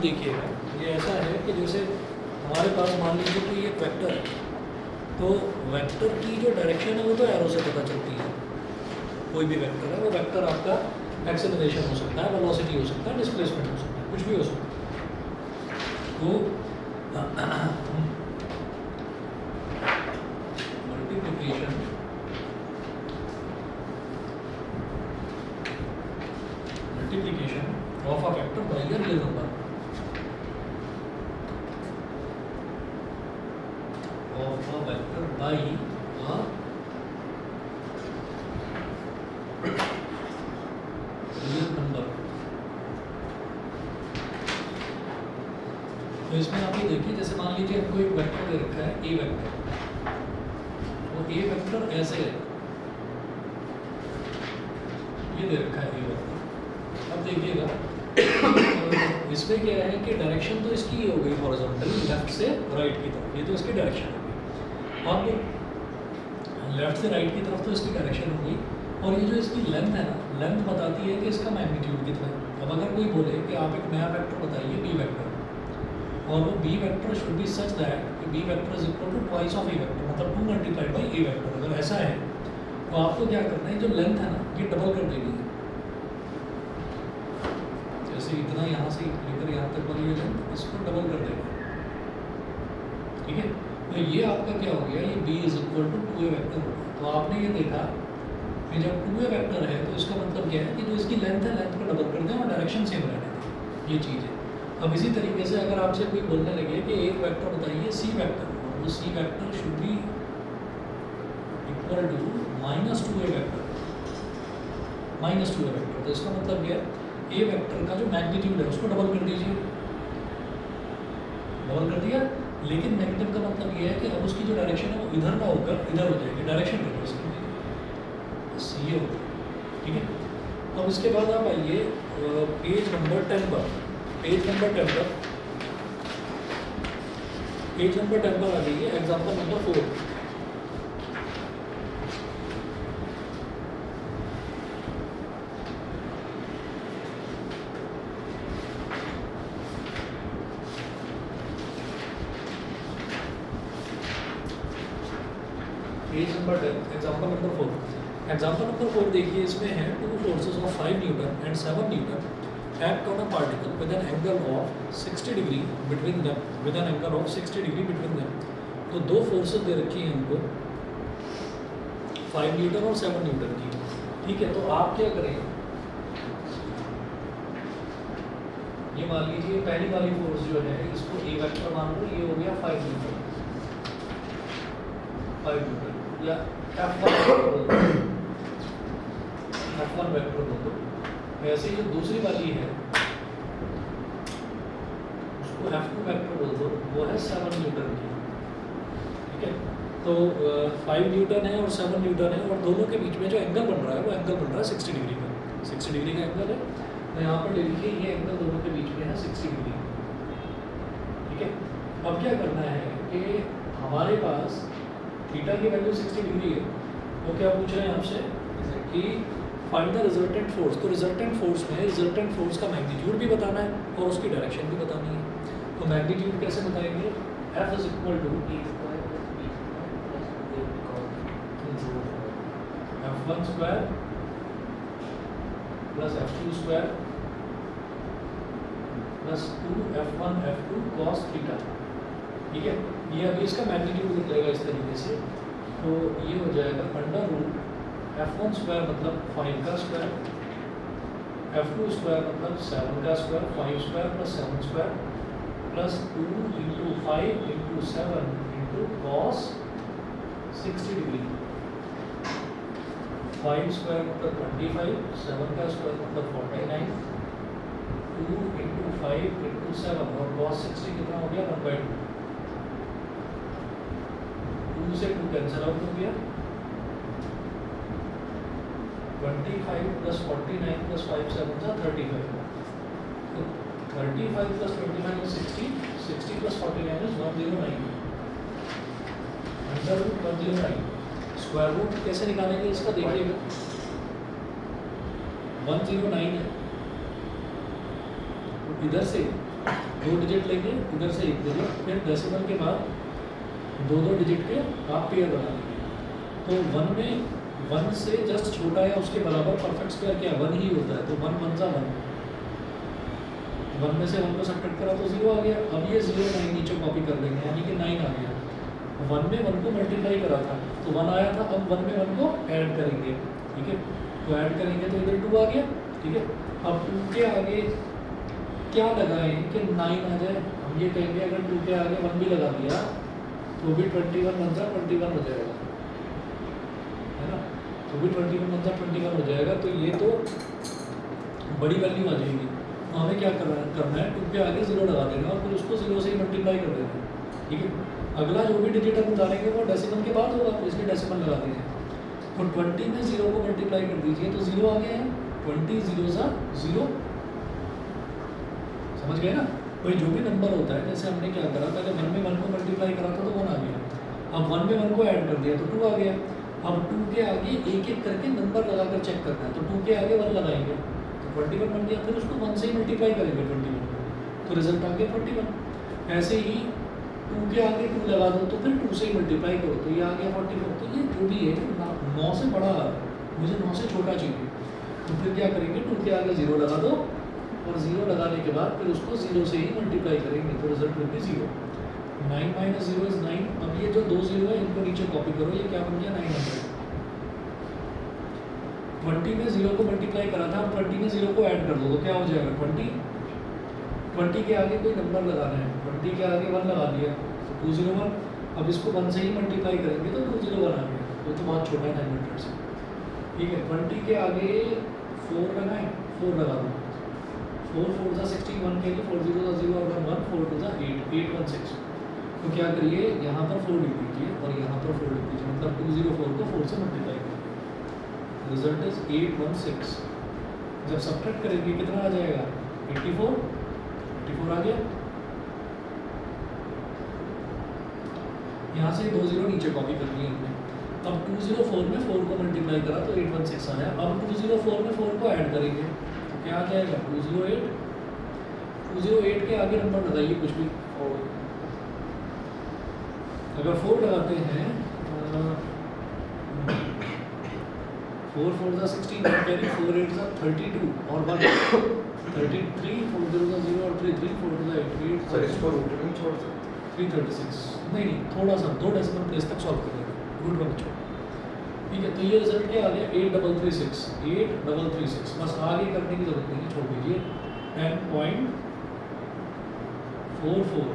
देखिएगा ये ऐसा है कि जैसे हमारे पास मान लीजिए कि ये वेक्टर है, तो वेक्टर की जो डायरेक्शन है वो तो एरो से पता चलती है। कोई भी वेक्टर है वो वेक्टर आपका एक्सेलरेशन हो सकता है, वेलोसिटी हो सकता है, डिस्प्लेसमेंट हो सकता है, कुछ भी हो सकता है। तो multiplication of a vector by a real number of a vector by a real number। तो इसमें आप ये देखिए, जैसे मान लीजिए आपको एक वेक्टर दे रखा है ए वेक्टर, वो ए वेक्टर ऐसे है, ये दे रखा है ए वेक्टर। अब देखिएगा इसमें क्या है कि डायरेक्शन तो इसकी हो गई हॉरिजॉन्टल, लेफ्ट से राइट की तरफ, ये तो इसकी डायरेक्शन हो गई। अब लेफ्ट से राइट की तरफ तो इसकी डायरेक्शन होगी, और ये जो इसकी लेंथ है ना, लेंथ बताती है कि इसका मैग्नीट्यूड कितना है। अब अगर कोई बोले कि आप एक नया वेक्टर बताइए बी वेक्टर, और वो B vector should be such that कि B vector is equal to twice of A vector, मतलब 2 मल्टीप्लाइड बाई ए वेक्टर। अगर ऐसा है तो आपको क्या करना है, जो लेंथ है ना ये डबल कर देनी है। जैसे इतना यहाँ से लेकर यहाँ तक वाली लेंथ, इसको डबल कर देना, ठीक है। तो ये आपका क्या हो गया, ये b is equal to 2a vector होगा। तो आपने ये देखा कि जब 2a वेक्टर है तो इसका मतलब क्या है कि जो इसकी लेंथ है, लेंथ को डबल कर दें और डायरेक्शन सेम रहने दें, ये चीज़ है। अब इसी तरीके से अगर आपसे कोई बोलने लगे कि एक वेक्टर बताइए सी वेक्टर, और वो C vector should be equal to -2a vector, -2a vector, तो इसका मतलब क्या है, ए वेक्टर का जो मैग्नीट्यूड है उसको डबल कर दीजिए, डबल कर दिया। लेकिन नेगेटिव का मतलब ये है कि अब उसकी जो डायरेक्शन है वो इधर ना होकर इधर हो जाएगी, डायरेक्शन देखो इसकी सी हो, ठीक है। अब इसके बाद आप आइए पेज नंबर 10 पर, पेज नंबर 10 पर आ जाइए, example number 4। Page number 10, example number 4। Example number 4 देखिए, इसमें है 2 forces of 5 Newton and 7 Newton act on a particle with an angle of 60 degree between them, with an angle of 60 degree between them. तो 2 forces दे रखी हैं हमको, 5 Newton और 7 Newton की, ठीक है। तो आप क्या करें, ये मान लीजिए पहली वाली फोर्स जो है इसको ए वेक्टर मान लो, ये हो गया 5 न्यूटन, 5 न्यूटन, या F1 वेक्टर बोल दो। वैसे जो दूसरी वाली है उसको F2 वेक्टर बोल दो, वो है 7 न्यूटन की, ठीक है। तो 5 न्यूटन है और 7 न्यूटन है, और दोनों के बीच में जो एंगल बन रहा है वो एंगल बन रहा है 60 डिग्री का, 60 डिग्री का एंगल है। तो यहाँ पर ले लीजिए ये एंगल दोनों के बीच में है 60 डिग्री, ठीक है। अब क्या करना है कि हमारे पास थीटा की वैल्यू 60 डिग्री है, तो क्या पूछ रहे हैं आपसे कि फाइंड द रिजल्टेंट फोर्स। तो रिजल्टेंट फोर्स में रिजल्टेंट फोर्स का मैग्नीट्यूड भी बताना है और उसकी डायरेक्शन भी बतानी है। तो मैग्नीट्यूड कैसे बताएंगे, F is equal to F1 square plus F2 square plus 2F1 F2 cos theta, ठीक है। ये अभी इसका मैग्नीट्यूड निकलेगा इस तरीके से, तो ये हो जाएगा अंडर रूट F1 स्क्वायर मतलब 5 का स्क्वायर, F2 स्क्वायर मतलब 7 का square, 5 square plus 7 square plus 2 into 5 into 7 into cos 60 degree. 5 square मतलब 25, 7 का स्क्वायर मतलब 49, 2 इंटू 5 इंटू 7 और कॉस 60 कितना हो गया 1/2, 2 से 2 कैंसिल आउट हो गया, 25 प्लस 49 प्लस 5 7 था 35, तो 35 plus 29 is 60, 60 plus 49 is 109, under root 109। Square root कैसे निकालेंगे इसका देखिएगा, 109 है, इधर से 2 डिजिट लेंगे, इधर से 1 डिजिट, फिर डेसिमल के बाद 2 डिजिट के आप पेयर बना लेंगे। तो 1 में 1 से जस्ट छोटा या उसके बराबर परफेक्ट स्क्वायर क्या 1 ही होता है, तो 1 1 सा 1, 1 में से 1 को सब्ट्रैक्ट करा तो 0 आ गया। अब ये 0 9 नीचे कॉपी कर लेंगे, यानी कि 9 आ गया। 1 में 1 को मल्टीप्लाई करा था तो 1 आया था, अब 1 में 1 को ऐड करेंगे, ठीक है। तो ऐड करेंगे तो इधर 2 आ गया, ठीक है। अब 2 के आगे क्या लगाएं कि 9 आ जाए, हम ये कहेंगे अगर 2 के आगे 1 भी लगा दिया तो भी 21 बनता 21 हो जाएगा, है ना। तो भी 21 बनता 21 हो जाएगा। तो ये तो बड़ी वैल्यू आ जाएगी। तो हमें क्या करना है 2 के आगे 0 लगा देना और फिर उसको 0 से ही मल्टीप्लाई कर देना, ठीक है। अगला जो भी डिजिट हम उतारेंगे वो डेसिमल के बाद होगा, तो इसलिए डेसिमल लगा देंगे। तो 20 में 0 को मल्टीप्लाई कर दीजिए तो 0 आ गया है, 20 0 सा 0, समझ गए ना। कोई जो भी नंबर होता है, जैसे हमने क्या करा, पहले 1 में 1 को मल्टीप्लाई करा था तो 1 आ गया, अब 1 में 1 को ऐड कर दिया तो 2 आ गया। अब 2 के आगे एक एक करके नंबर लगाकर चेक करना है, तो 2 के आगे 1 लगाएंगे तो 21 बन गया, फिर उसको 1 से ही मल्टीप्लाई करेंगे 21 को, तो रिजल्ट आ गया 41। ऐसे ही 2 के आगे 2 लगा दो तो फिर 2 से ही मल्टीप्लाई करो तो ये आ गया 44। तो ये जो भी है 9 से बड़ा, मुझे 9 से छोटा चाहिए, तो फिर क्या करेंगे 2 के आगे 0 लगा दो और 0 लगाने के बाद फिर उसको 0 से ही मल्टीप्लाई करेंगे तो रिजल्ट विल बी 0। 9 - 0 इज 9। अब ये जो 2 0 है इनको नीचे कॉपी करो, ये क्या बन गया 900। 20 में 0 को मल्टीप्लाई करा था, अब 20 में 0 को ऐड कर दो तो क्या हो जाएगा 20। 20 के आगे कोई नंबर लगाना है, 20 के आगे 1 लगा दिया तो 201। अब इसको 1 से ही मल्टीप्लाई करेंगे तो 201 आ गया, तो बहुत छोटा है 900 से, ठीक है। 20 के आगे 4 लगाएं, 4 लगा दो, 4 4 सा 16, 1 के लिए 4 0 सा 0 और 1 4 2 सा 8 816। तो क्या करिए यहाँ पर 4 लिख दीजिए और यहाँ पर 4 लिख दीजिए, मतलब 204 को 4 से मल्टीप्लाई करिए, रिजल्ट इज 816। जब सब्ट्रैक्ट करेंगे कितना आ जाएगा 84 आ गया। यहाँ से 2 0 नीचे कॉपी करनी है हमने। अब 204 में 4 को मल्टीप्लाई करा तो 816 आया। अब 204 में 4 को ऐड करेंगे तो क्या आ जाएगा 208। 208 के आगे नंबर लगाइए कुछ भी, अगर 4 लगाते हैं 4 4 सा 16, 1 कैरी 4 8 सा 32 और 1 33, 4 0 सा 0 और 3 3 4 2 सा 8 8। सर इसको रूट में छोड़ सकते 336 नहीं, थोड़ा सा 2 डेसिमल प्लेस तक सॉल्व करेंगे, रूट में छोड़, ठीक है। तो ये रिजल्ट क्या आ गया 8336, 8336। बस आगे करने की जरूरत नहीं है, छोड़ दीजिए। 10.44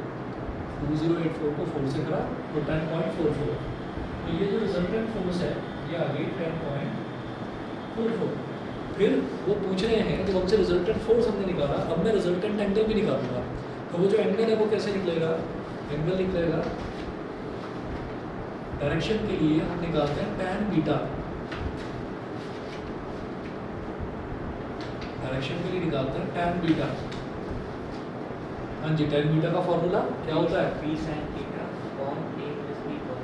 2084 को 4 से करा तो 10.44। तो ये जो रिजल्टेंट फोर्स है ये आ गई 10.44। फिर वो पूछ रहे हैं जब हमसे रिजल्टेंट फोर्स हमने निकाला, अब मैं रिजल्टेंट एंगल भी निकालूंगा। तो वो जो एंगल है वो कैसे निकलेगा, एंगल निकलेगा डायरेक्शन के लिए हम निकालते हैं tan बीटा, डायरेक्शन के लिए निकालते हैं tan बीटा। हाँ जी, tan बीटा का फॉर्मूला क्या होता है b sin theta upon a plus b cos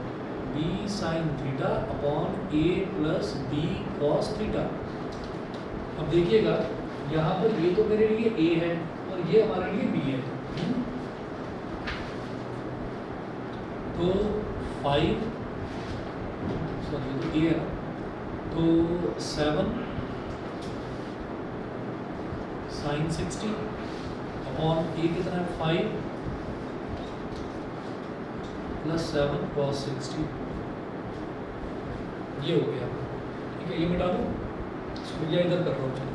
b sin theta upon a plus b cos theta. अब देखिएगा यहाँ पर ये तो मेरे लिए a है और ये हमारे लिए b है, तो 5 सॉरी तो a है ना, तो 7 sin 60 अपॉन a कितना है 5 प्लस 7 cos 60, ये हो गया, ठीक है। ये मिटा दो, इसको या इधर कर रहा हूँ, चलिए।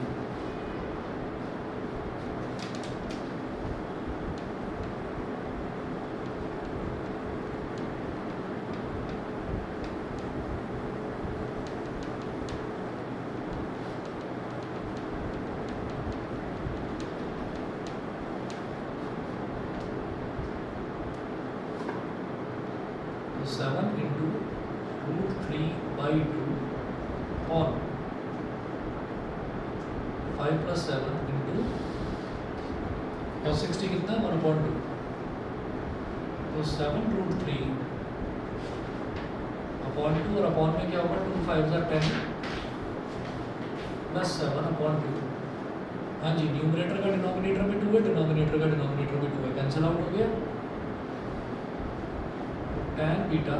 तो 7 into √3/2 on 5 plus 7 into cos 60 कितना 1/2, तो 7√3 अपॉन 2 और अपॉन में क्या होगा 2 5 10 प्लस 7/2 हाँ जी, न्यूमरेटर का डिनोमिनेटर में 2 है, डिनोमिनेटर का डिनोमिनेटर में 2 है, कैंसिल आउट हो गया। tan beta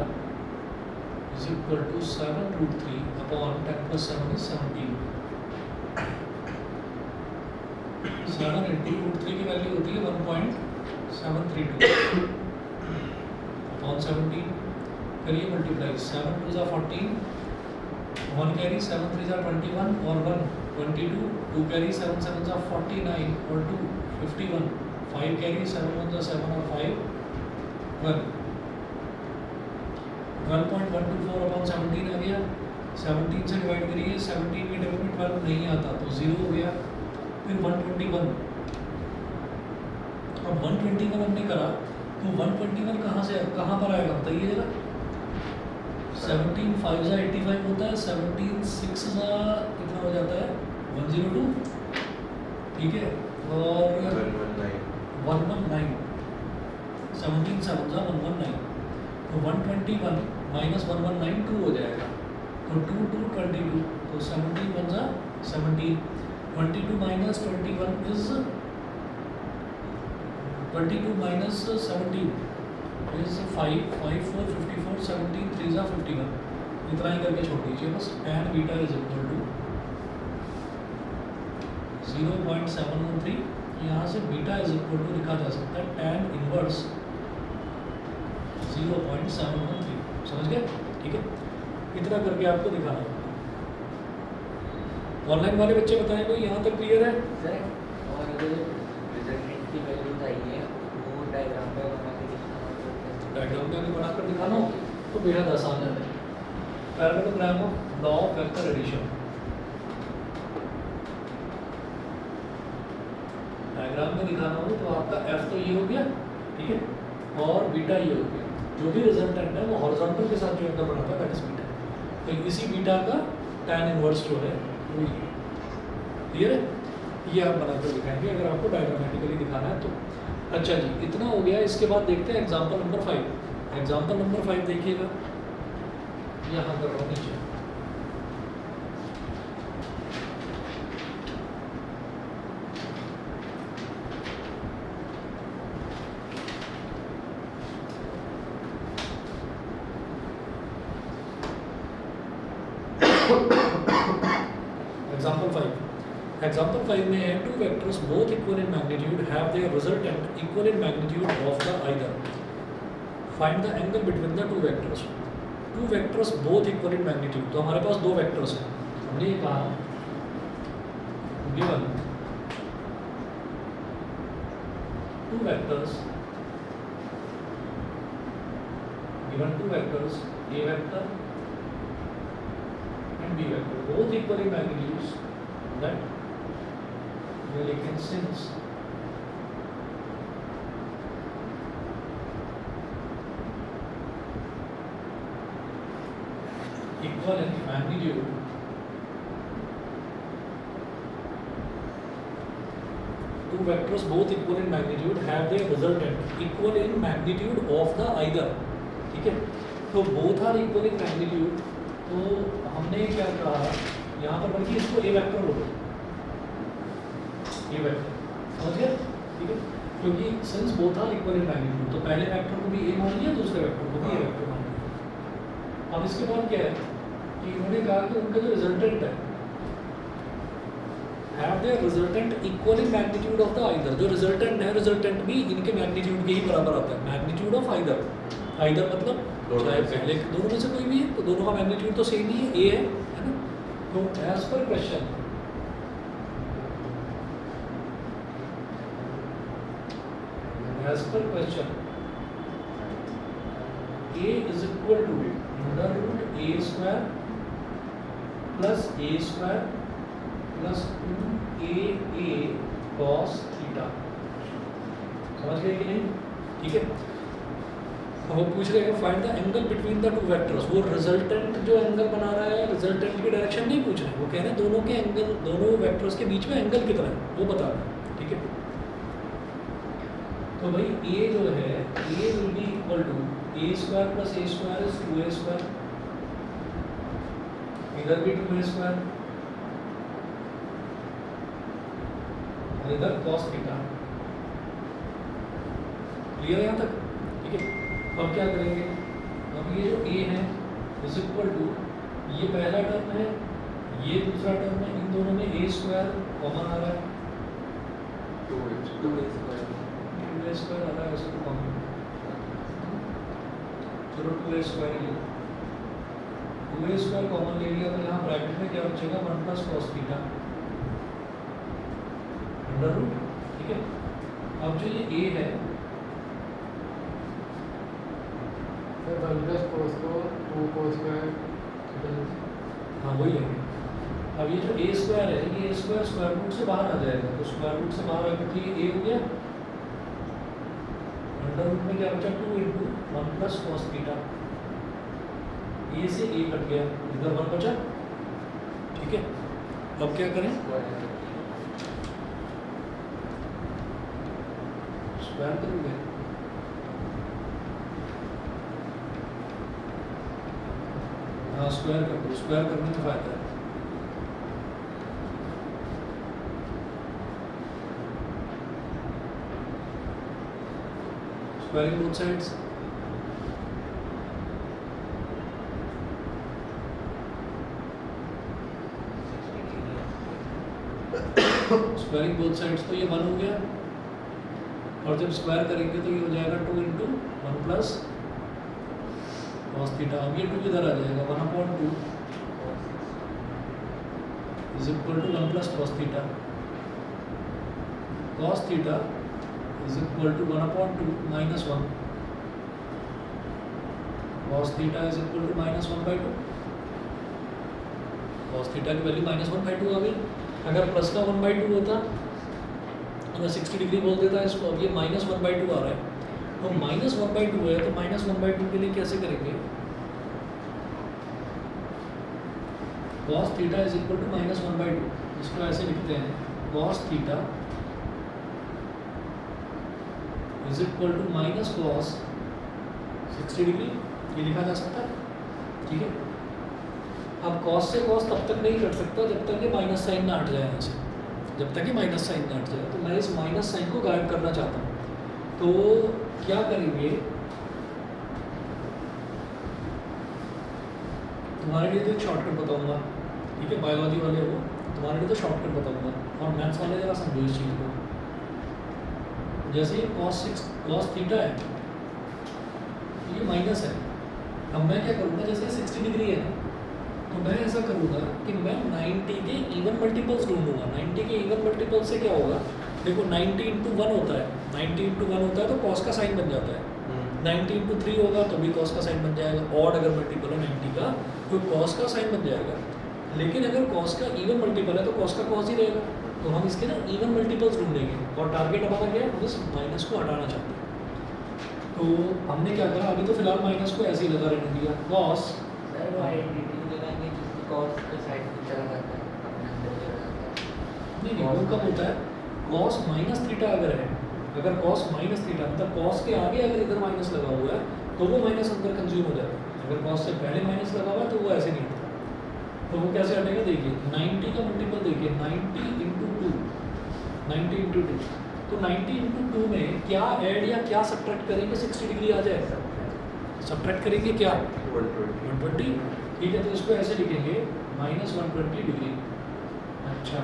is equal to 7√3 upon 10 + 7 is 17। 7 into √3 की वैल्यू होती है 1.732 अपॉन 17, करिए मल्टीप्लाई। 7 2 ज़ा 14, 1 कैरी, 7 3 ज़ा 21 और 1 22, 2 कैरी, 7 7 ज़ा 49 और 2 51, 5 कैरी, 7 1 ज़ा 7 और 5 1, 12.124 अपॉन 17 आ गया। 17 से डिवाइड करिए, 17 के टेबल में 12 नहीं आता तो 0 हो गया। फिर 121, अब 121 हमने करा तो 121 कहाँ पर आएगा बताइए जरा। 17 5 ज़ा 85 होता है, 17 6 ज़ा कितना हो जाता है 102, ठीक है, और 119, 17 7 ज़ा 119, तो 121 माइनस 119 2 हो जाएगा, तो 2 2 22, तो 17 1 ज़ा 17, 22 माइनस 21 इज 22 माइनस 17 इज 5 5 4 54, 17 3 ज़ा 51, इतना ही करके छोड़ दीजिए बस। tan beta is equal to 0.713, यहाँ से बीटा इज इक्वल टू लिखा जा सकता है tan इनवर्स 0.713, समझ गए, ठीक है। इतना करके आपको दिखाना होगा। ऑनलाइन वाले बच्चे बताएं भाई, यहाँ तक क्लियर है। सर और जो रिजल्टेंट की वैल्यूज आई है वो डायग्राम पे बना के दिखाना होगा। डायग्राम में अगर बनाकर दिखाना हो तो बेहद आसान है। Parallelogram of law of vector addition, diagram में दिखाना हो तो आपका एफ तो ये हो गया, ठीक है, और बीटा ये हो गया। जो भी रिजल्टेंट है वो हॉरिजॉन्टल के साथ जो एंगल बनाता है दैट इज बीटा, तो इसी बीटा का tan इनवर्स जो है वो ये, क्लियर है। ये आप बनाकर दिखाएंगे अगर आपको डायग्रामेटिकली दिखाना है तो। अच्छा जी, इतना हो गया। इसके बाद देखते हैं एग्जाम्पल नंबर 5। एग्जाम्पल नंबर 5 देखिएगा, यहाँ कर रहा हूँ नीचे। एग्जाम्पल 5 में है two vectors both equal in magnitude have their resultant equal in magnitude of the either, find the angle between the two vectors. Two vectors both equal in magnitude, तो हमारे पास दो वेक्टर्स हैं। हमने ये कहा given two vectors A vector and B vector both equal in magnitudes, that we are taking since equal in magnitude two vectors both equal in magnitude have their resultant equal in magnitude of the either, ठीक है। तो both are equal in magnitude, तो हमने क्या कहा यहाँ पर, बल्कि इसको ए वेक्टर बोलो, ए वेक्टर, समझ गए, ठीक है। क्योंकि since both are equal in magnitude तो पहले वेक्टर को भी ए मान लिया, दूसरे वेक्टर को भी ए वेक्टर मान लिया। अब इसके बाद क्या है कि इन्होंने कहा कि उनका जो रिजल्टेंट है have their resultant equal in magnitude of the either, जो रिजल्टेंट है, रिजल्टेंट भी इनके मैग्नीट्यूड के ही बराबर आता है, मैग्नीट्यूड ऑफ either। either मतलब चाहे पहले दोनों में से कोई भी है तो दोनों का मैग्नीट्यूड तो सेम ही है, ए है ना। तो as per question a is equal to under root a square plus a square plus 2a cos theta, समझ गए कि नहीं, ठीक है। वो पूछ रहे हैं find the angle between the two vectors, वो रिजल्टेंट जो एंगल बना रहा है रिजल्टेंट की डायरेक्शन नहीं पूछ रहे, वो कह रहे हैं दोनों के एंगल, दोनों वेक्टर्स के बीच में एंगल कितना है वो बता रहे हैं, ठीक है। तो भाई ए जो है A will be equal to A square plus A square is 2a square, इधर भी 2a स्क्वायर, और इधर cos थीटा। क्लियर है यहाँ तक? ठीक है, अब क्या करेंगे, अब ये जो a है इज इक्वल टू, ये पहला टर्म है, ये दूसरा टर्म है, इन दोनों में a स्क्वायर कॉमन आ रहा है, 2a स्क्वायर 2a स्क्वायर आ रहा है, ऐसे तो कॉमन, चलो 2a स्क्वायर ले, 2a स्क्वायर कॉमन ले लिया तो यहाँ ब्रैकेट में क्या बचेगा, 1 plus cos theta under root. ठीक है, अब जो ये a है, सर 1 प्लस कोस को 2 कोस स्क्वायर, हाँ वही लेंगे। अब ये जो a स्क्वायर है, ये a स्क्वायर स्क्वायर रूट से बाहर आ जाएगा, तो स्क्वायर रूट से बाहर आकर तो ये a हो गया, अंडर रूट में क्या बचा, 2 into 1 plus cos theta, a से a कट गया, इधर 1 बचा। ठीक है, अब क्या करें, स्क्वायर करोगे, हाँ स्क्वायर कर दो, स्क्वायर करने में फायदा है। Squaring both sides, squaring both sides, तो ये 1 हो गया, और जब स्क्वायर करेंगे तो ये हो जाएगा 2 इंटू 1 प्लस कॉस थीटा। अब ये 2 इधर आ जाएगा, 1/2 is equal to 1 plus cos theta, cos theta is equal to 1/2 minus 1, cos theta is equal to minus 1/2, cos theta की वैल्यू माइनस 1/2 आ गई। अगर प्लस का 1/2 होता, अगर 60 डिग्री बोल देता है इसको, अब ये माइनस 1/2 आ रहा है, तो माइनस 1/2 है, तो माइनस 1/2 के लिए कैसे करेंगे, cos theta is equal to minus 1/2, इसको ऐसे लिखते हैं, cos theta is equal to minus cos 60 degree, ये लिखा जा सकता है। ठीक है, अब cos से cos तब तक नहीं कट सकता जब तक ये माइनस साइन ना हट जाए यहाँ से, जब तक ये माइनस साइन ना हट जाए, तो मैं इस माइनस साइन को गायब करना चाहता हूँ। तो क्या करेंगे, तुम्हारे लिए तो एक शॉर्टकट बताऊंगा, ठीक है, बायोलॉजी वाले हो, तुम्हारे लिए तो शॉर्टकट बताऊंगा, और मैथ्स वाले जरा समझो इस चीज़ को। जैसे ये cos थीटा है, ये माइनस है, अब मैं क्या करूँगा, जैसे 60 डिग्री है, तो मैं ऐसा करूँगा कि मैं 90 के इवन मल्टीपल्स ढूंढूंगा। 90 के इवन मल्टीपल्स से क्या होगा, देखो 90 इंटू 1 होता है, 90 इंटू 1 होता है तो कॉस का साइन बन जाता है, 90 इंटू 3 होगा तो भी कॉस का साइन बन जाएगा, ऑड अगर मल्टीपल है 90 का तो कॉस का साइन बन जाएगा। लेकिन अगर कॉस का इवन मल्टीपल है तो कॉस का कॉस ही रहेगा, तो हम इसके ना इवन मल्टीपल्स ढूंढेंगे, और टारगेट हमारा क्या है, हम इस माइनस को हटाना चाहते हैं। तो हमने क्या करा, अभी तो फिलहाल माइनस को ऐसे ही लगा रहने दिया, कॉस cos के साइड में चला जाता है, अपने अंदर चला जाता है। नहीं वो कब होता है, कॉस माइनस थीटा अगर है, अगर कॉस माइनस थीटा मतलब कॉस के आगे अगर इधर माइनस लगा हुआ है तो वो माइनस अंदर कंज्यूम हो जाता है, अगर कॉस से पहले माइनस लगा हुआ है तो वो ऐसे नहीं होता। तो वो कैसे हटेगा, देखिए 90 का मल्टीपल देखिए, 90 इंटू 2, 90 इंटू 2, तो 90 इंटू 2 में क्या ऐड या क्या सब्ट्रैक्ट करेंगे, 60 डिग्री आ जाएगा, सब्ट्रैक्ट करेंगे क्या, 120। ठीक है, तो इसको ऐसे लिखेंगे माइनस 120 डिग्री। अच्छा,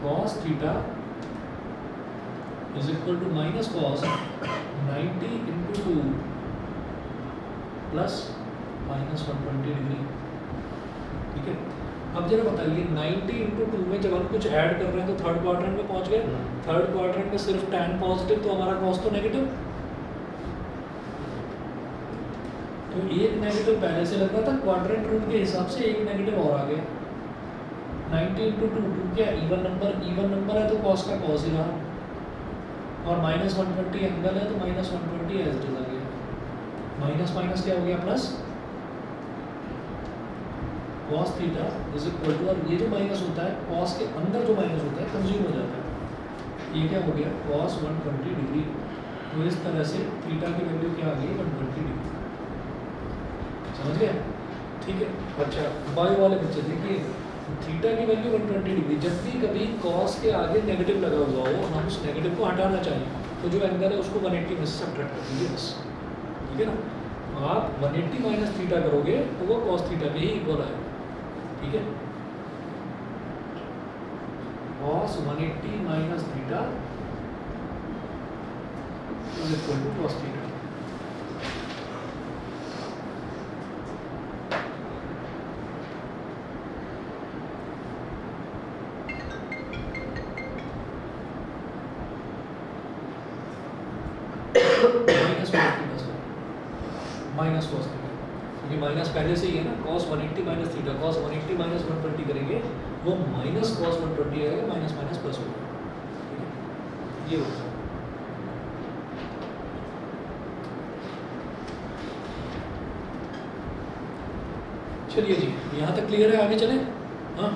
cos theta is equal to minus cos 90 into 2 plus minus 120 degree. ठीक है, अब जरा बताइए 90 इंटू 2 में जब हम कुछ ऐड कर रहे हैं तो थर्ड क्वाड्रेंट में पहुंच गए, थर्ड क्वाड्रेंट में सिर्फ tan पॉजिटिव, तो हमारा cos तो नेगेटिव, तो एक नेगेटिव पहले से लग रहा था, क्वाड्रेंट रूल के हिसाब से एक नेगेटिव और आ गया। 90 इंटू 2 क्या इवन नंबर है तो cos का cos ही रहा, और माइनस 120 एंगल है तो माइनस 120 एज इट इज आ गया, माइनस माइनस क्या हो गया plus, cos theta is equal to, और ये जो माइनस होता है cos के अंदर जो माइनस होता है कंज्यूम हो जाता है, ये क्या हो गया cos 120 डिग्री। तो इस तरह से थीटा की वैल्यू क्या आ गई 120 डिग्री, समझ गए। ठीक है, अच्छा बायो वाले बच्चे देखिए, तो थीटा की वैल्यू 120 डिग्री। जब भी कभी कॉस के आगे नेगेटिव लगा हुआ हो, हम उस नेगेटिव को हटाना चाहिए, तो जो एंगल है उसको 180 में से सब्ट्रैक्ट कर दीजिए बस, ठीक है ना। आप 180 माइनस थीटा करोगे तो वो कॉस थीटा के ही इक्वल आएगा, ठीक है। Cos 180 minus theta is equal to cos theta. Minus cos theta, क्योंकि माइनस पहले से ही है ना। Cos 180 minus theta, cos 180 minus 120 करेंगे वो माइनस कॉस 120 आएगा, माइनस माइनस प्लस होगा, ठीक है। ये होगा। चलिए जी, यहाँ तक क्लियर है, आगे चलें। हाँ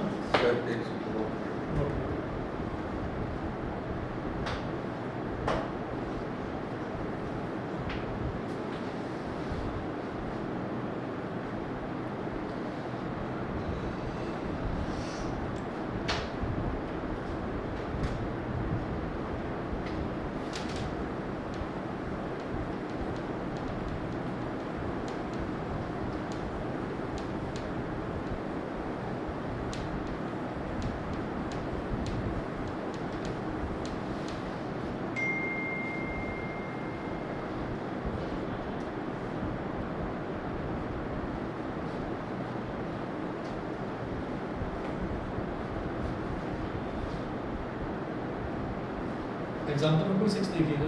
एग्जाम्पल नंबर 6 देखिएगा।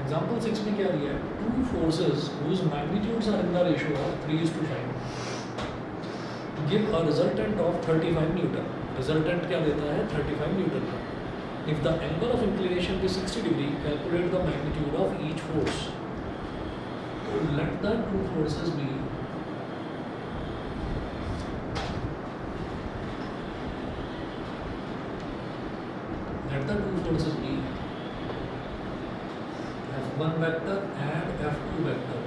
एग्जाम्पल 6 में क्या दिया है? Two forces whose magnitudes are in the ratio of 3:5 give a resultant of 35 Newton. Resultant क्या देता है? 35 न्यूटन का। If the angle of inclination is 60 degree, calculate the magnitude of each force. So let the two forces be F1 vector and F2 vector.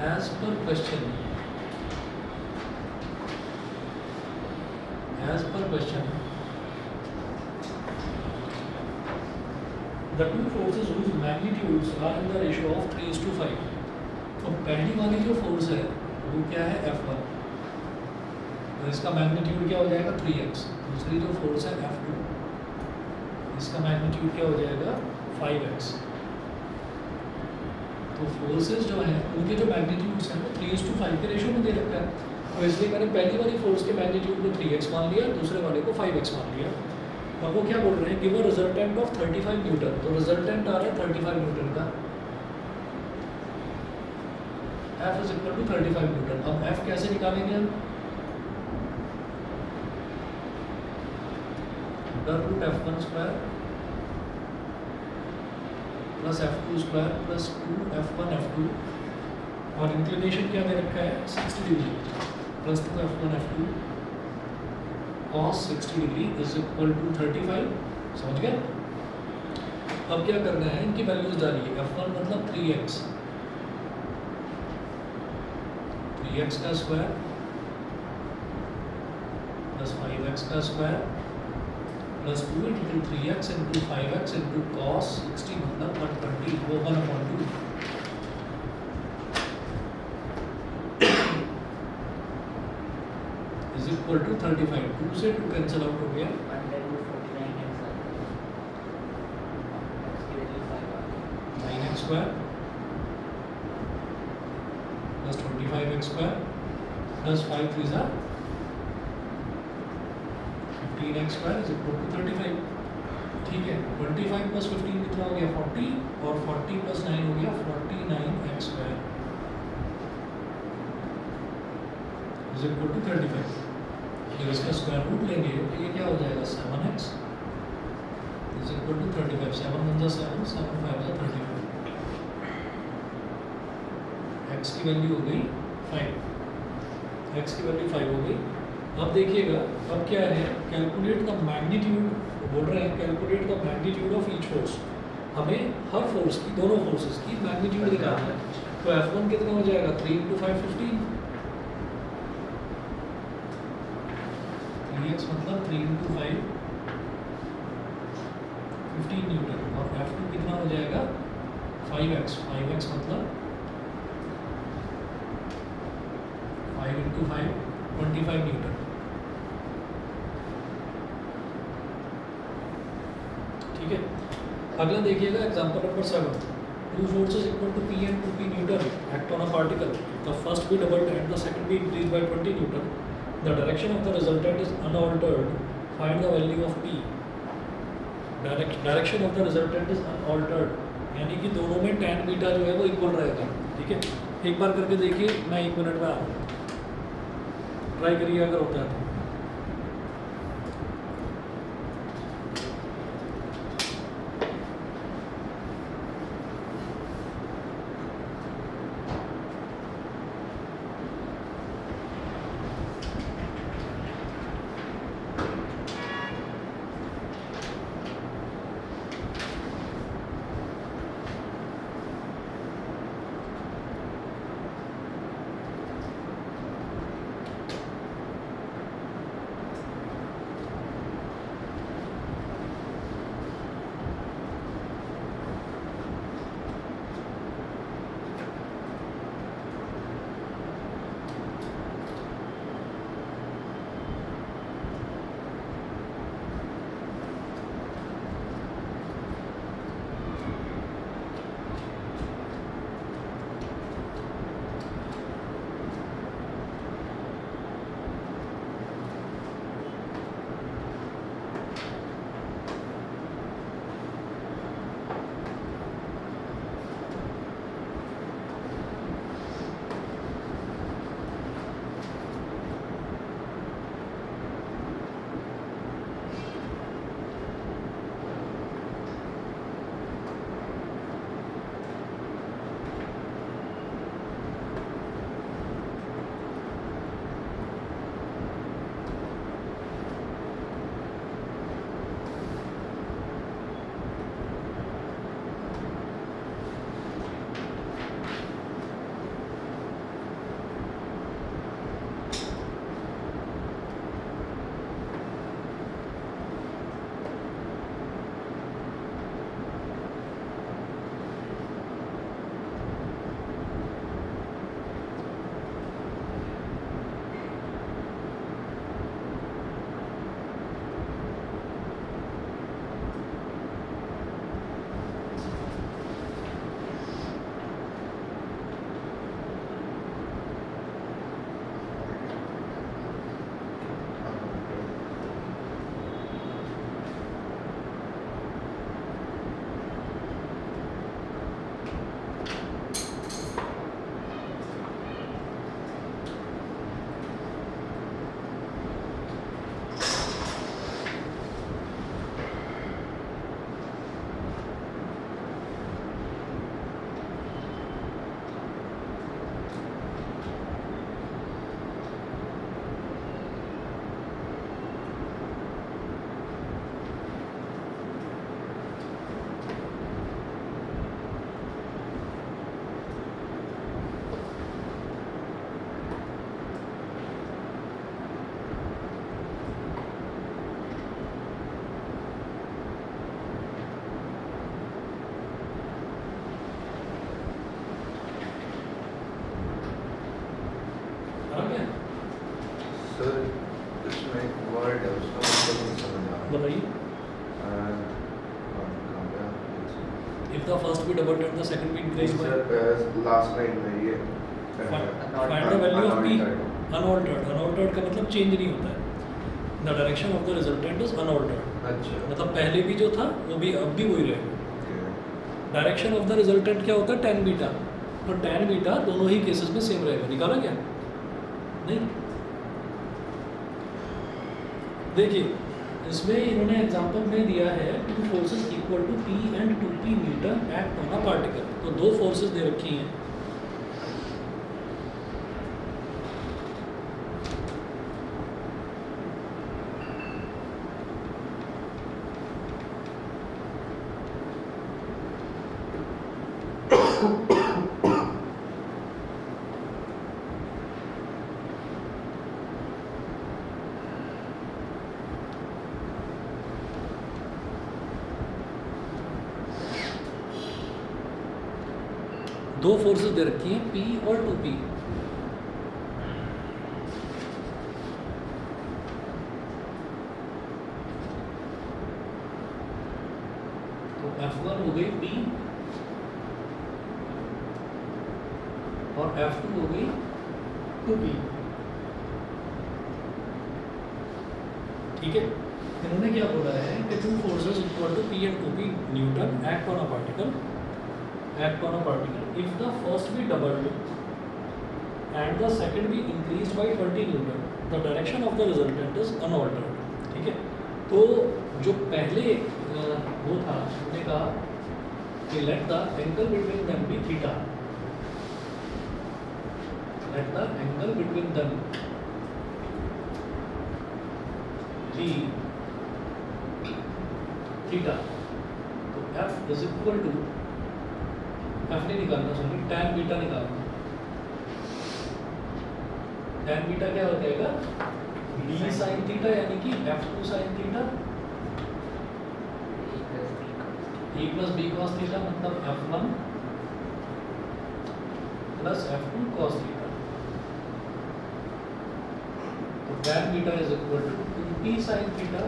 As per question, the two forces whose magnitudes are in the ratio of 3:5. तो पहली वाली जो force है वो क्या है? F1, तो इसका मैग्नीट्यूड क्या हो जाएगा? 3x। दूसरी जो फोर्स है F2, इसका मैग्नीट्यूड क्या हो जाएगा? 5x। तो फोर्सेस जो हैं उनके जो मैग्नीट्यूड्स हैं वो 3:5 के रेशियो में दे रखा है। तो इसलिए मैंने पहली वाली फोर्स के मैग्नीट्यूड को 3x मान लिया, दूसरे वाले को 5x मान लिया। और वो क्या बोल रहे हैं? Give a resultant of 35 newton. तो रिजल्टेंट आ रहा है 35 न्यूटन का। F is equal to 35 newton. अब F कैसे निकालेंगे हम? √ F1 square plus F2 square plus 2F1 F2, और इंक्लिनेशन क्या दे रखा है? 60 degree plus 2F1 F2 cos 60 degree is equal to 35। समझ गए? अब क्या करना है? इनकी वैल्यूज डालिए। F1 मतलब 3x का स्क्वायर प्लस 5x का square plus 2 into 3x into 5x into cos 60 मतलब 120, वो 1/2 इज इक्वल टू 35। 2 से 2 कैंसिल आउट हो गया, 9x square plus 25x square plus 5 3 ज़ा 15x square is equal to 35। ठीक है, 25 प्लस 15 कितना हो गया? 40, और 40 प्लस 9 हो गया 49x square is equal to 35। जब इसका स्क्वायर रूट लेंगे तो ये क्या हो जाएगा? 7x is equal to 35। 7 1 जा 7, 7 5 जा 35। x की वैल्यू हो गई 5, x की वैल्यू 5 हो गई। अब देखिएगा, अब क्या है? कैलकुलेट द मैग्नीट्यूड बोल रहे हैं, calculate the magnitude of each force. हमें हर फोर्स की, दोनों फोर्सेस की मैग्नीट्यूड निकालना है। तो F1 कितना हो जाएगा 3 × 5 15, 3x मतलब 3 × 5 15 न्यूटन, और F2 कितना हो जाएगा 5x, 5x मतलब 5 × 5 25 न्यूटन। ठीक है, अगला देखिएगा example number 7। Two forces equal to P and 2P Newton act on a particle. The first be doubled and the second be increased by 20 Newton. The direction of the resultant is unaltered. Find the value of P. Direction of the resultant is unaltered. यानी कि दोनों में tan beta जो है वो equal रहेगा। ठीक है, एक बार करके देखिए, मैं 1 मिनट में आऊँ, ट्राई करिए अगर होता है तो। सर इसमें एक वर्ड है उसका मतलब नहीं समझ आ रहा बताइए। If the first bit doubled and the second bit increased by last line में ये find the value of P unaltered। unaltered का मतलब चेंज नहीं होता है। The direction of the resultant is unaltered। अच्छा मतलब पहले भी जो था वो भी अब भी वही रहेगा। डायरेक्शन ऑफ द रिजल्टेंट क्या होता है, tan बीटा। तो tan बीटा दोनों ही केसेस में सेम रहेगा। निकाला क्या? नहीं। देखिए इसमें इन्होंने एग्जांपल में दिया है two forces equal to P and 2P newton act on a particle. तो दो फोर्सेस दे रखी हैं। दो फोर्सेस दे रखी हैं P और 2P। तो F1 हो गई P और F2 हो गई 2P। ठीक है, इन्होंने क्या बोला है कि two forces equal to P and 2P newton act on a particle if the first be doubled and the second be increased by 20 Newton, the direction of the resultant is unaltered। ठीक है, तो जो पहले वो था, हमने कहा कि let the angle between them be theta, let the angle between them be theta। तो F is equal to, F नहीं निकालना, सॉरी tan बीटा निकालना। tan बीटा क्या हो जाएगा d sin थीटा, यानी कि F2 sin theta e plus b cos theta, मतलब F1 plus F2 cos theta. तो tan beta is equal to 2p sin theta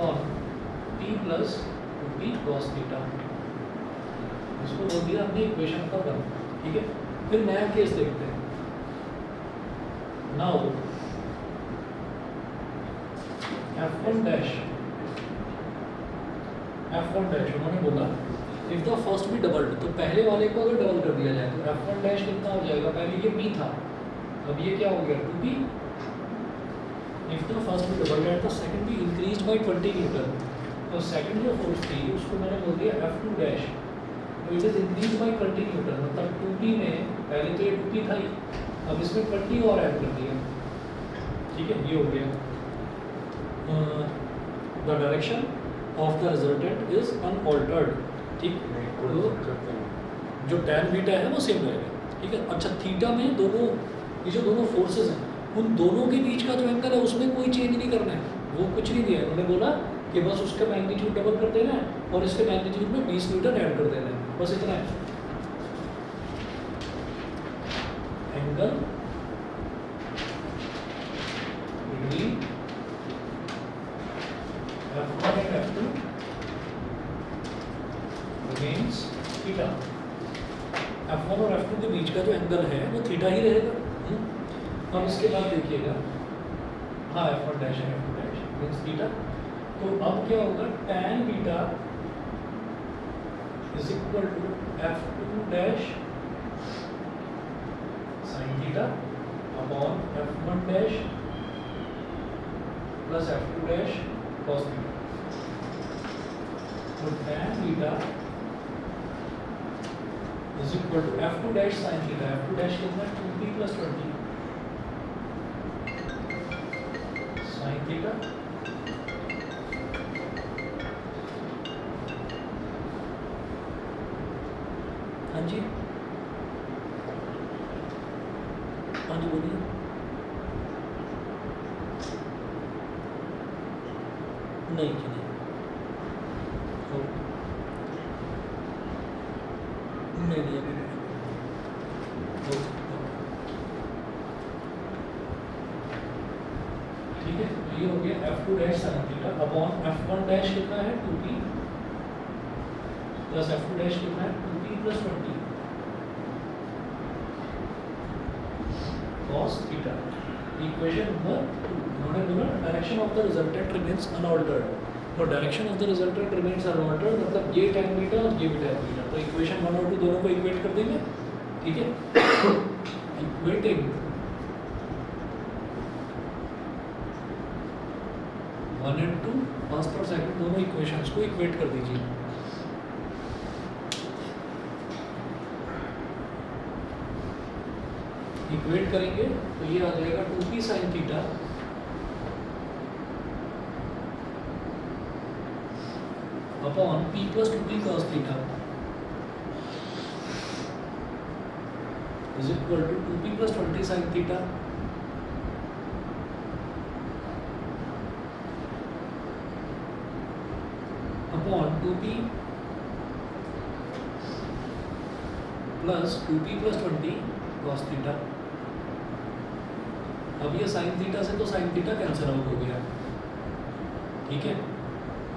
और p plus 2p cos theta. इसको बोल दिया हमने इक्वेशन का वन। ठीक है, फिर नया केस देखते हैं। नाउ F1 डैश उन्होंने बोला इफ द फर्स्ट भी डबल्ड, तो पहले वाले को अगर डबल कर दिया जाए तो F1 डैश कितना हो जाएगा, पहले ये P था, अब ये क्या हो गया 2P। इफ द फर्स्ट भी डबल्ड एंड द सेकंड भी इंक्रीज्ड बाय 20 न्यूटन, तो सेकंड जो फोर्स थी उसको मैंने बोल दिया F2 डैश, तो it is increase by 20 Newton, मतलब 2P में पहले तो ये 2P था ही, अब इसमें 20 और ऐड कर दिया। ठीक है, ये हो गया। The direction of the resultant is unaltered. ठीक, तो जो tan बीटा है वो सेम रहेगा। ठीक है, अच्छा थीटा में दोनों, ये जो दोनों फोर्सेस हैं उन दोनों के बीच का जो एंगल है उसमें कोई चेंज नहीं करना है, वो कुछ नहीं दिया है। उन्होंने बोला कि बस उसका मैग्नीट्यूड डबल कर देना है और इसके मैग्नीट्यूड में 20 न्यूटन ऐड कर देना है, बस इतना है। Angle between F1 and F2 remains theta. F1 और F2 के बीच का जो एंगल है वो थीटा ही रहेगा। अब इसके बाद देखिएगा, हाँ F1 डैश है, F2 डैश मीन्स थीटा। तो अब क्या होगा, tan beta is equal to F2 dash sin theta upon F1 dash plus F2 dash cos theta. तो tan beta is equal to F2 dash sin theta, F2 dash कितना है 2p plus 20 sin theta हाँ जी, हाँ जी बोलिए। नहीं जी नहीं, नहीं नहीं अभी नहीं। ठीक है, तो ये हो गया F2 dash sin theta upon F1 dash कितना है 2p प्लस F2 डैश कितना है 2p plus 20 cos theta. Equation number 2, उन्होंने बोला direction of the resultant remains unaltered, और direction of the resultant remains unaltered मतलब ये tan बीटा और ये भी tan बीटा। तो इक्वेशन 1 और 2 दोनों को इक्वेट कर देंगे। ठीक है, इक्वेटिंग 1 and 2 फर्स्ट और सेकंड दोनों इक्वेशंस को इक्वेट कर दीजिए। इक्वेट करेंगे तो ये आ जाएगा 2p sin theta upon p plus 2p cos theta is equal to 2p plus 20 sin theta upon 2p plus 2p plus 20 cos theta. अब ये साइन थीटा से तो साइन थीटा कैंसिल आउट हो गया, ठीक है।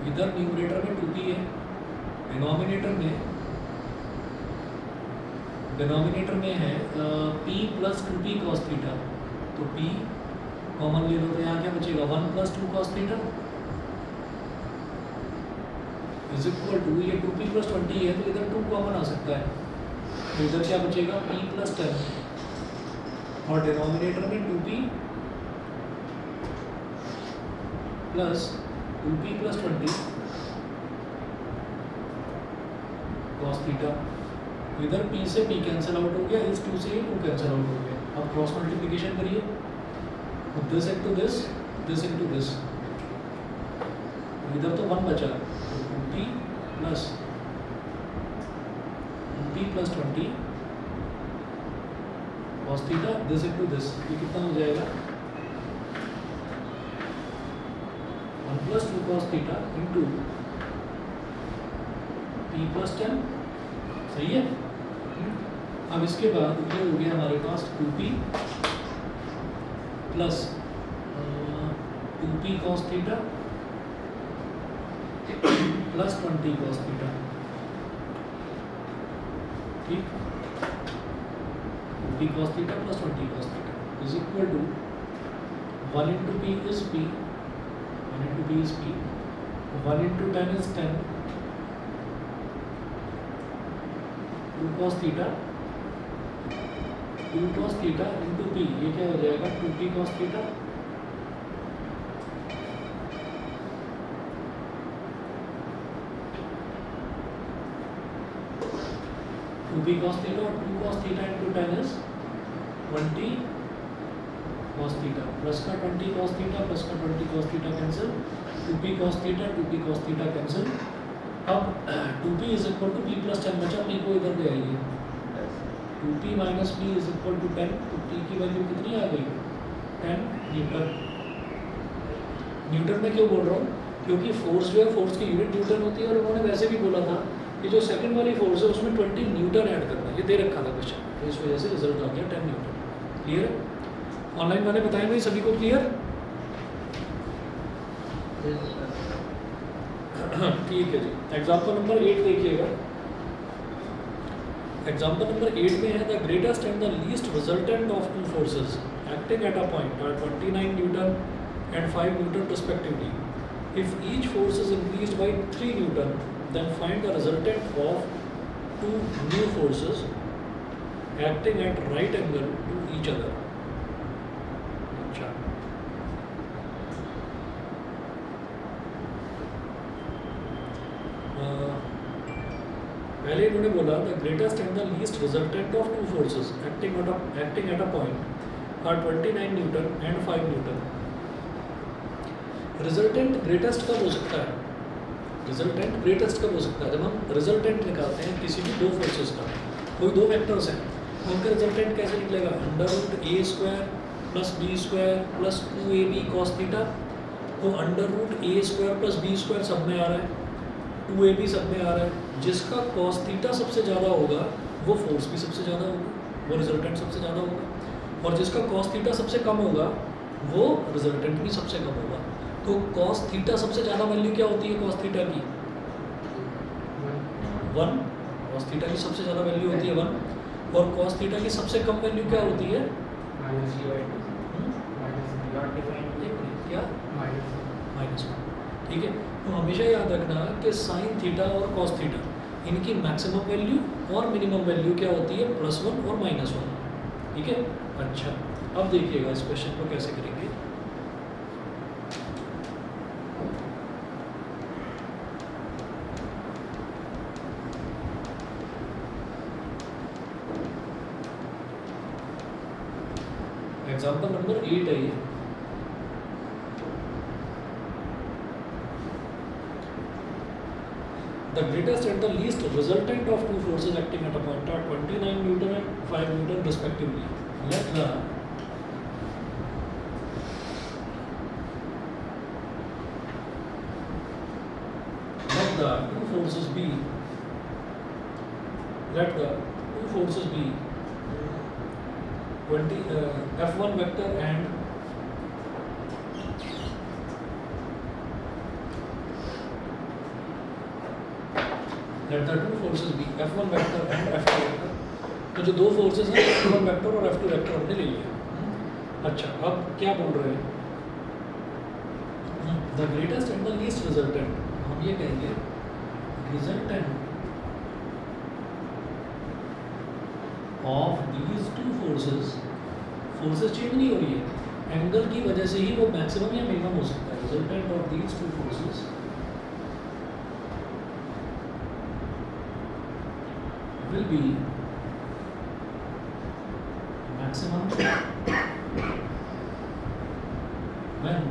इधर न्यूमरेटर में 2p है, डिनोमिनेटर में है p plus 2p cos theta. तो p कॉमन ले लो तो यहाँ क्या बचेगा 1 plus 2 cos theta is equal to, ये 2p प्लस 20 है तो इधर 2 कॉमन आ सकता है, तो इधर क्या बचेगा p प्लस 10 और डिनोमिनेटर में 2p plus 2p plus 20 cos theta. इधर p से p कैंसिल आउट हो गया, इस 2 से ये 2 कैंसिल आउट हो गया। अब क्रॉस मल्टीप्लिकेशन करिए, this into this, this into this, इधर तो 1 बचा, तो 2p plus 20 cos theta, this into this, ये कितना हो जाएगा 1 plus 2 cos theta into p plus 10, सही है। अब इसके बाद ये हो गया हमारे पास 2p plus 2p cos theta plus 20 cos theta, ठीक। 2p cos theta plus 20 cos theta is equal to 1 into p is p, 1 into p is p, 1 into 10 is 10, 2 cos theta, 2 cos theta into p, ये क्या हो जाएगा 2p cos theta cos theta और 2 cos theta into 10 is 20 cos theta, plus का 20 cos theta plus का 20 cos theta cancel, 2p cos theta cancel. अब 2p is equal to p plus 10 बचा, p को इधर ले आइए, 2p minus p is equal to 10, तो p की वैल्यू कितनी आ गई 10 न्यूटन। न्यूटन में क्यों बोल रहा हूँ, क्योंकि फोर्स जो है फोर्स की यूनिट न्यूटन होती है, और उन्होंने वैसे भी बोला था कि जो सेकंड वाली फोर्स है उसमें 20 न्यूटन ऐड करना है, ये दे रखा था क्वेश्चन, तो इस वजह से रिजल्ट आ गया 10 न्यूटन। क्लियर है, ऑनलाइन वाले बताएं भाई सभी को क्लियर। ठीक है जी, एग्जाम्पल नंबर 8 देखिएगा। एग्जाम्पल नंबर 8 में है the greatest and the least resultant of two forces acting at a point are 29 newton and 5 newton respectively. If each force is increased by 3 newton then find the resultant of two new forces acting at right angle to each other. अच्छा, पहले इन्होंने बोला the greatest and the least resultant of two forces acting at a point are 29 Newton and 5 Newton. Resultant greatest कब हो सकता है, resultant greatest कब हो सकता है, जब हम रिजल्टेंट निकालते हैं किसी भी दो फोर्सेस का, कोई दो वेक्टर्स हैं, उनका रिजल्टेंट कैसे निकलेगा, under root A square plus B square plus 2ab cos theta. तो under root A square plus B square सब में आ रहा है, 2ab सब में आ रहा है, जिसका cos थीटा सबसे ज़्यादा होगा वो फोर्स भी सबसे ज़्यादा होगा, वो रिजल्टेंट सबसे ज़्यादा होगा, और जिसका cos थीटा सबसे कम होगा वो रिजल्टेंट भी सबसे कम होगा। तो cos थीटा सबसे ज़्यादा वैल्यू क्या होती है cos थीटा की 1, cos थीटा की सबसे ज़्यादा वैल्यू होती है 1, और cos थीटा की सबसे कम वैल्यू क्या होती है क्या -1। ठीक है, तो हमेशा याद रखना कि साइन थीटा और cos थीटा इनकी मैक्सिमम वैल्यू और मिनिमम वैल्यू क्या होती है +1 और -1। ठीक है, अच्छा अब देखिएगा इस क्वेश्चन को कैसे करेंगे। एग्जाम्पल नंबर 8 है ये। The greatest and the least resultant of two forces acting at a point are 29 Newton and 5 Newton respectively. Let the two forces be 20 F1 vector and let the two forces be F1 vector and F2 vector. तो जो दो forces हैं F1 vector और F2 vector हमने ले लिया। अच्छा, अब क्या बोल रहे हैं? The greatest and the least resultant, हम ये कहेंगे resultant of these two forces, forces change नहीं हो रही है, एंगल की वजह से ही वो मैक्सिमम या मिनिमम हो सकता है। Resultant of these two forces will be maximum when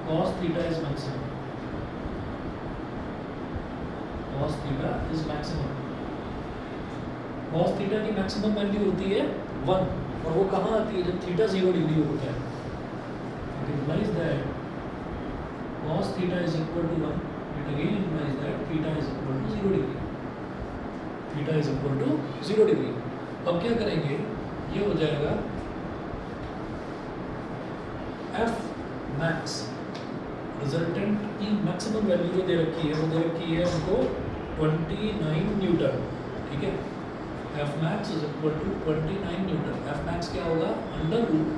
cos theta is maximum. Cos theta is maximum. Cos theta की maximum value होती है 1 और वो कहाँ आती है? जब थीटा 0 डिग्री होता है। It implies that cos theta is equal to 1. It again implies that theta is equal to 0 degree. Theta is equal to 0 degree. अब क्या करेंगे? ये हो जाएगा F max, रिजल्टेंट की मैक्सिमम वैल्यू जो दे रखी है वो दे रखी है हमको 29 न्यूटन, ठीक है। F max is equal to 29 newton. F max क्या होगा? अंडर root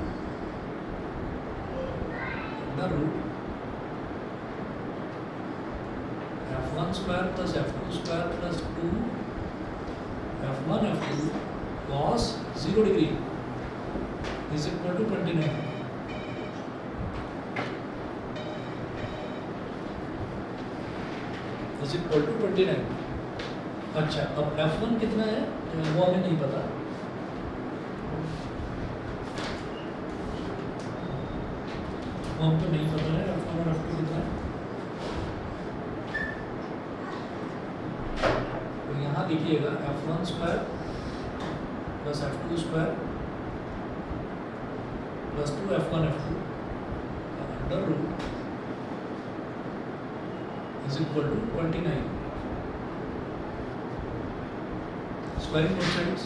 F1 square plus F2 square plus 2 F1 F2 cos 0 degree is equal to 29. Is equal to 29. अच्छा, अब F1 कितना है वो हमें नहीं पता। वो हमको नहीं पता है F1 और F2 कितना है। यहाँ लिखिएगा F1 square plus F2 square plus 2 F1 F2 under root is equal to 29। Squaring both sides,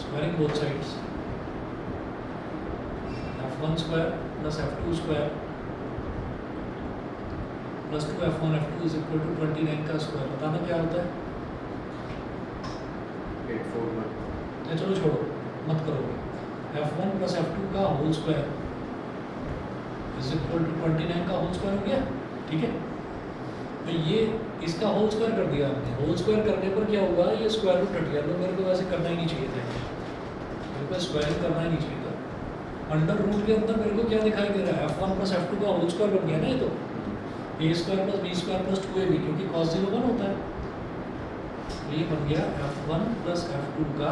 squaring both sides F1 square plus F2 square plus 2 F1 F2 is equal to 29 का square. बताना क्या होता है? 841। चलो छोड़ो, मत करो। F1 plus F2 का whole square is equal to 29 का होल स्क्वायर हो गया, ठीक है। तो ये इसका होल स्क्वायर कर दिया आपने। होल स्क्वायर करने पर क्या होगा? ये स्क्वायर रूट हट गया। तो मेरे को वैसे करना ही नहीं चाहिए था, मेरे को स्क्वायरिंग करना ही नहीं चाहिए था। अंडर रूट के अंदर मेरे को क्या दिखाई दे रहा है? F1 प्लस F2 का होल स्क्वायर बन गया ना ये तो। A square plus B square plus 2ab, क्योंकि cos 0 1 होता है। ये बन गया F1 प्लस F2 का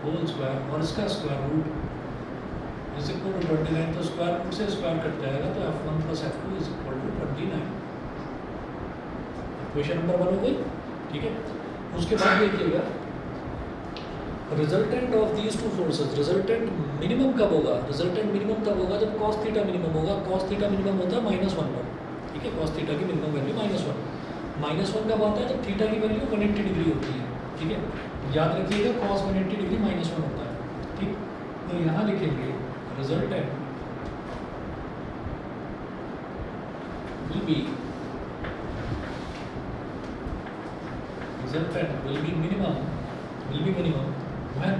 होल स्क्वायर और इसका square root is equal to 29। तो स्क्वायर रूट से स्क्वायर कट जाएगा तो F1 plus F2 is equal to 29। Question number 1 हो गई, ठीक है। उसके बाद देखिएगा resultant of these two forces. Resultant minimum कब होगा? रिजल्टेंट मिनिमम तब होगा जब cos थीटा मिनिमम होगा। cos थीटा मिनिमम होता है -1 पर, ठीक है। cos थीटा की मिनिमम वैल्यू -1। -1 कब आता है? जब थीटा की वैल्यू 180 डिग्री होती है, ठीक है। याद रखिएगा cos 180 डिग्री -1 होता है, ठीक। तो यहाँ लिखेंगे resultant will be minimum when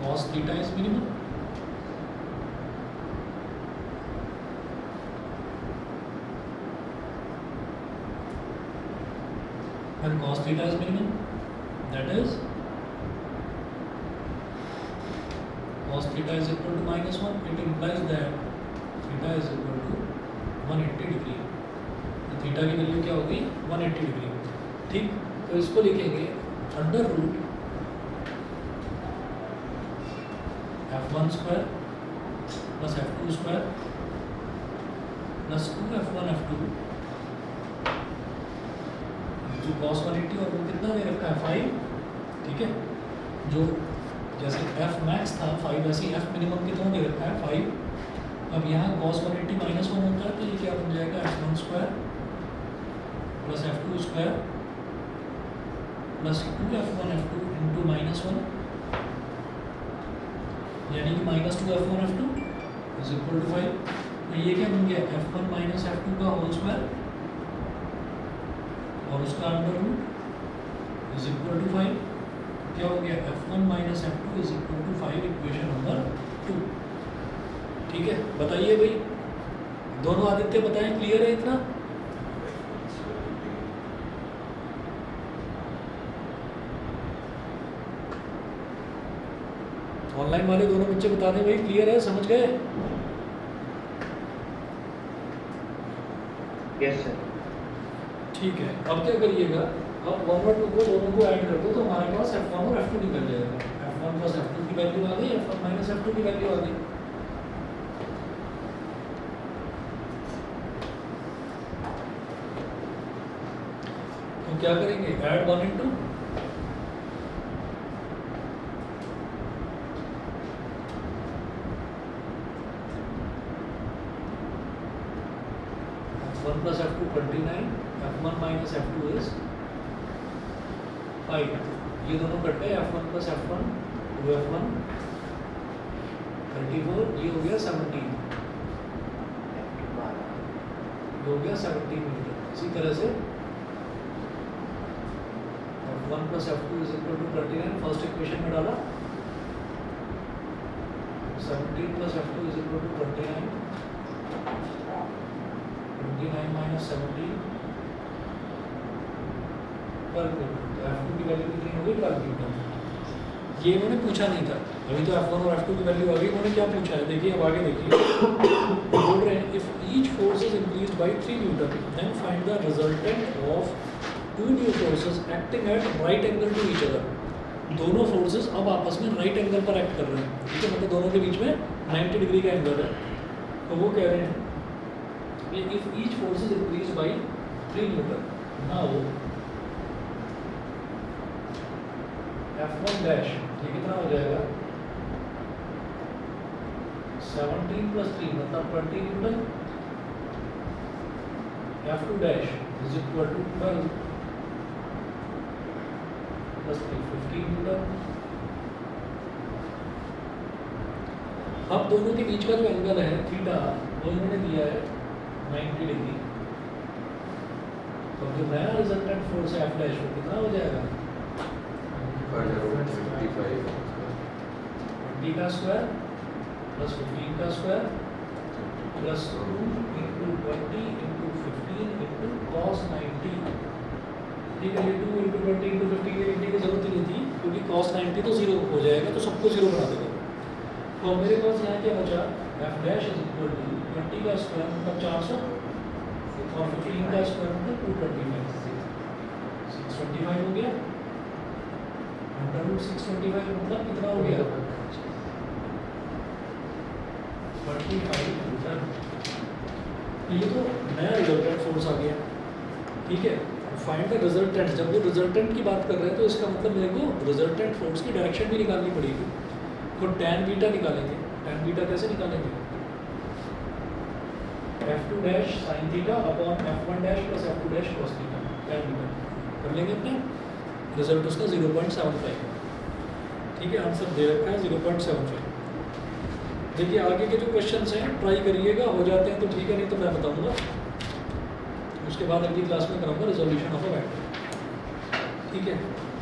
cos theta is minimum, when cos theta is minimum, that is cos theta is equal to -1. It implies that theta is equal to 180 degree. तो theta की value क्या होगी? 180 degree, ठीक। तो इसको लिखेंगे under root F1 square plus F2 square plus 2 F1 F2 जो cos 180 और वो कितना दे रखा है 5, ठीक है। जो जैसे एफ मैक्स था 5, ऐसे एफ मिनिमम कितना दे रखा है 5। अब यहाँ cos 180 माइनस 1 होता है तो ये क्या बन जाएगा f1 square plus f2 square plus 2f1 f2 into minus 1, यानी कि minus 2f1 f2 is equal to 5। तो ये क्या बन गया f1 माइनस f2 का होल स्क्वायर और उसका under root is equal to 5। क्या हो गया f1 minus f2 is equal to 5, equation number 2। ठीक है, बताइए भाई, दोनों आदित्य बताएं, क्लियर है इतना? ऑनलाइन वाले दोनों बच्चे बता दें भाई, क्लियर है, समझ गए? Yes sir. ठीक है, अब क्या करिएगा, अब 1 और 2 को दोनों को ऐड कर दो तो हमारे पास f1 और f2 निकल जाएगा। f1 प्लस f2 की वैल्यू आ गई, f1 माइनस f2 की वैल्यू आ गई। तो क्या करेंगे, add 1 into f1 plus f2 29, f1 minus f2 is 5। ये दोनों कट गए, f1 plus f1 2f1 34, ये हो गया 17, ये हो गया 17 मीटर। इसी तरह से f1 plus f2 is equal to 39, first equation में डाला, 17 plus f2 is equal to 29, 29 minus 17 पर f2 की वैल्यू कितनी होगी 12 न्यूटन। ये इन्होंने पूछा नहीं था, अभी तो f1 और f2 की वैल्यू आ गई। इन्होंने क्या पूछा है, देखिए अब आगे देखिए, बोल रहे हैं if each force is increased by 3 newton then find the resultant of 2 new forces acting at right angle to each other. दोनों फोर्सेस अब आपस में राइट एंगल पर एक्ट कर रहे हैं, ठीक है, मतलब दोनों के बीच में 90 डिग्री का एंगल है। तो वो कह रहे हैं if each force is increased by 3 Newton, now F1 dash ये कितना हो जाएगा 17 plus 3 मतलब 20 Newton, F2 dash is equal to 12 plus 3 15 Newton। अब दोनों के बीच का जो एंगल है थीटा वो इन्होंने दिया है 90 डिग्री। तो जो नया रिजल्टेंट फोर्स है F डैश वो कितना हो जाएगा 20 का स्क्वायर प्लस 15 का square plus 2 into 20 into 15 into cos 90। ठीक है, ये 2 इंटू 20 इंटू 15 की लिखने की जरूरत ही नहीं थी क्योंकि cos 90 तो 0 हो जाएगा, तो सबको 0 बना देगा। तो मेरे पास यहाँ क्या बचा, F dash is equal to 20 का स्क्वायर मतलब 400 और 15 का स्क्वायर मतलब 225, 625 हो गया। अंडर रूट 625 मतलब कितना हो गया 35 न्यूटन। ये तो नया रिजल्टेंट फोर्स आ गया, ठीक है। फाइंड द रिजल्टेंट, जब वो रिजल्टेंट की बात कर रहे हैं तो इसका मतलब मेरे को रिजल्टेंट फोर्स की डायरेक्शन भी निकालनी पड़ेगी। तो tan बीटा निकालेंगे, tan बीटा कैसे निकालेंगे, F2 dash sin theta upon F1 dash plus F2 dash cos theta, tan beta कर लेंगे अपने, रिजल्ट उसका 0.75। ठीक है, आंसर दे रखा है 0.75। देखिए आगे के जो क्वेश्चंस हैं ट्राई करिएगा, हो जाते हैं तो ठीक है, नहीं तो मैं बताऊंगा, उसके बाद अगली क्लास में कराऊंगा रिजोल्यूशन ऑफ अ वेक्टर। ठीक है,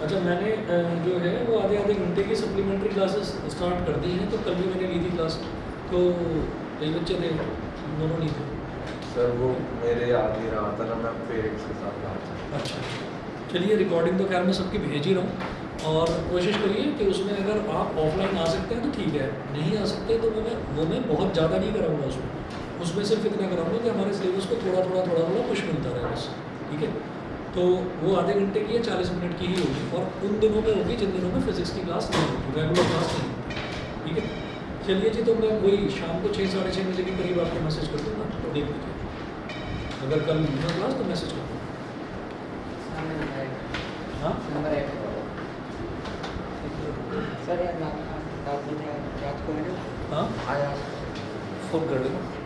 अच्छा मैंने जो है वो आधे आधे घंटे की सप्लीमेंट्री क्लासेस स्टार्ट कर दी हैं, तो कल भी मैंने ली थी क्लास, तो कई बच्चे थे, दोनों नहीं थे सर। वो मेरे याद नहीं रहा था ना, मैं पेरेंट्स के साथ था। अच्छा, चलिए रिकॉर्डिंग तो खैर मैं सबकी भेज ही रहा हूँ, और कोशिश करिए कि उसमें अगर आप ऑफलाइन आ सकते हैं तो ठीक है, नहीं आ सकते तो मैं बहुत ज़्यादा नहीं कराऊंगा उसमें सिर्फ इतना कराऊंगा कि हमारे सिलेबस को थोड़ा थोड़ा पुश मिलता रहे बस। ठीक है, तो वो आधे घंटे की है, 40 मिनट की ही होगी, और उन दिनों में होगी जिन दिनों में फिजिक्स की क्लास नहीं होगी, रेगुलर क्लास नहीं होगी। ठीक है, चलिए जी, तो मैं वही शाम को 6 साढ़े 6 बजे के करीब आपको मैसेज कर दूँगा, तो देख लीजिए, अगर कल मिलना क्लास तो मैसेज कर दूँगा। हाँ नंबर 1 सर यार रात को जांच को मैंने हाँ आया फ़ोन कर देना